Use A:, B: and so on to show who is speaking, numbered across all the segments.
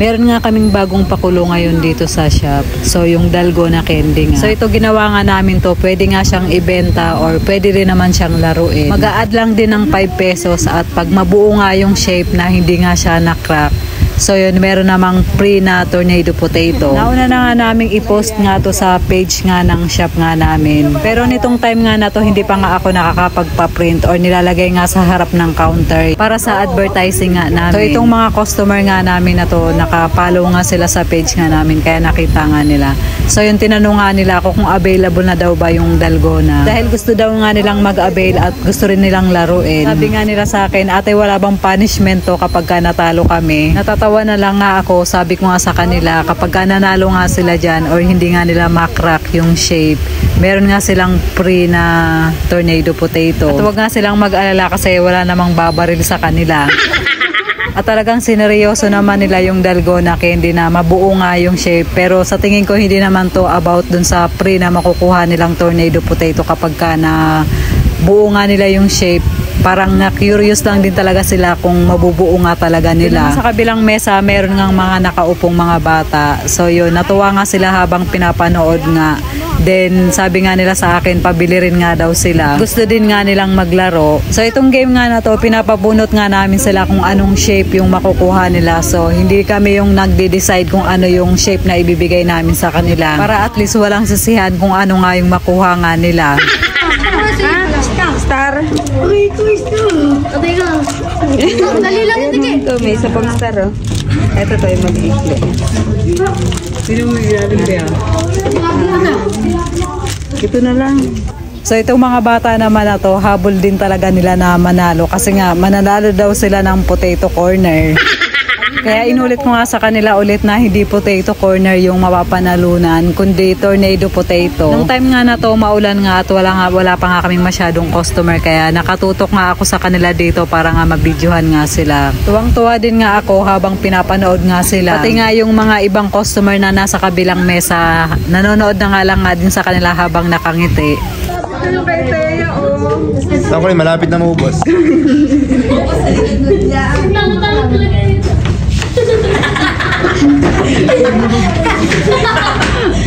A: Meron nga kaming bagong pakulo ngayon dito sa shop. So yung dalgona candy nga. So ito ginawa nga namin to. Pwede nga siyang ibenta or pwede rin naman siyang laruin. Mag-a-add lang din ng 5 pesos at pag mabuo nga yung shape na hindi nga siya na-crack. So yun, meron namang free na tornado potato. Nauna na nga namin i-post nga to sa page nga ng shop nga namin. Pero nitong time nga na to, hindi pa nga ako nakakapagpa-print or nilalagay nga sa harap ng counter para sa advertising nga namin. So itong mga customer nga namin na to, nakapollow nga sila sa page nga namin kaya nakita nga nila. So yun, tinanong nga nila ako kung available na daw ba yung dalgona. Dahil gusto daw nga nilang mag-avail at gusto rin nilang laruin. Sabi nga nila sa akin, ate wala bang punishment to kapag ka natalo kami? Natatawa na lang nga ako, sabi ko nga sa kanila kapag ka nanalo nga sila dyan or hindi nga nila makrack yung shape, meron nga silang free na tornado potato. At huwag nga silang mag-alala kasi wala namang babaril sa kanila. At talagang sineryoso naman nila yung dalgona candy na mabuo nga yung shape. Pero sa tingin ko hindi naman to about dun sa free na makukuha nilang tornado potato kapag ka na buo nga nila yung shape. Parang na-curious lang din talaga sila kung mabubuo nga talaga nila. Sa kabilang mesa, meron nga mga nakaupong mga bata. So yun, natuwa nga sila habang pinapanood nga. Then sabi nga nila sa akin, pabili rin nga daw sila. Gusto din nga nilang maglaro. So itong game nga na to, pinapabunot nga namin sila kung anong shape yung makukuha nila. So hindi kami yung nagde-decide kung ano yung shape na ibibigay namin sa kanila. Para at least walang sisihan kung ano nga yung makuha nga nila.
B: Star.
C: Uy, ito star. Atay ka. Dali lang ito kay.
B: Ito, may isa pang star, oh. Ito to yung mag-iikli.
A: Sino mo ilalim ba?
B: Ito na lang.
A: So itong mga bata naman na to, habol din talaga nila na manalo. Kasi nga, mananalo daw sila ng potato corner. Kaya inulit ko nga sa kanila ulit na hindi potato corner yung mapapanalunan, kundi tornado potato. Nung time nga na to, maulan nga at wala pa nga kaming masyadong customer. Kaya nakatutok nga ako sa kanila dito para nga mabidyohan nga sila. Tuwang-tuwa din nga ako habang pinapanood nga sila. Pati nga yung mga ibang customer na nasa kabilang mesa, nanonood na nga lang nga din sa kanila habang nakangiti.
B: Ano kay Teya, oh.
D: Saan ko rin, malapit na maubos.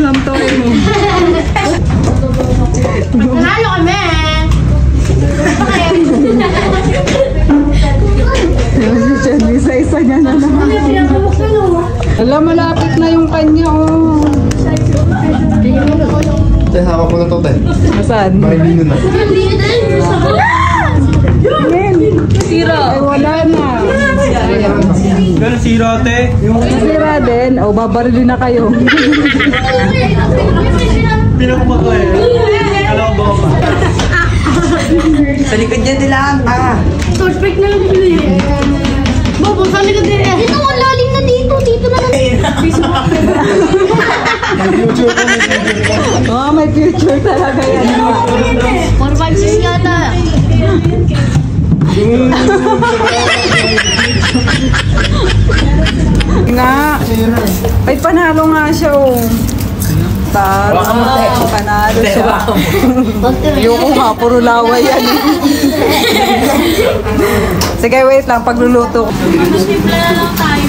B: Lamtoy mo.
C: Nanalo kami.
B: Isa-isa niya na naman. Alam, malapit na yung kanya, oh.
D: Tay, hawak mo na to, tay.
B: Saan?
D: Makilino na.
B: Sira. Ay, wala na.
E: Pero sira, ate.
B: Sira din. O, babarilin na kayo.
E: Pinakuma ko eh. Alam ko ba? Sa likod niya nila.
C: Suspect na lang sila eh. Bobo, saan ka din eh? Dito, ang lalim na dito. Dito na lang.
B: Oh, may future talaga yan.
C: 456 yata.
B: Nga. Ay, panalo nga siya, oh. Tara, panalo siya. Ayoko nga, puro laway yan. Sige, wait lang, pagluluto.
C: Simple na lang tayo.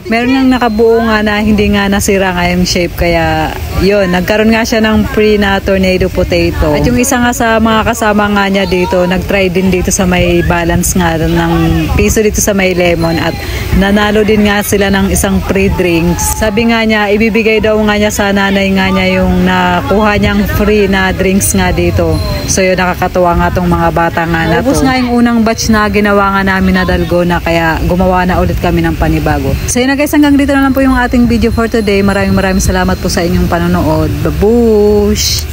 A: Meron ngang nakabuo nga na hindi nga nasira nga yung shape kaya yun, nagkaroon nga siya ng free na tornado potato. At yung isa nga sa mga kasama nga niya dito, nagtry din dito sa may balance nga ng piso dito sa may lemon at nanalo din nga sila ng isang free drinks. Sabi nga niya, ibibigay daw nga niya sa nanay nga niya yung nakuha niyang free na drinks nga dito. So yun, nakakatuwa nga tong mga bata nga na to. Ubus nga yung unang batch na ginawa nga namin na dalgona kaya gumawa na ulit kami ng panibago. So yun na guys, hanggang dito na lang po yung ating video for today. Maraming salamat po sa inyong panonood. Babush!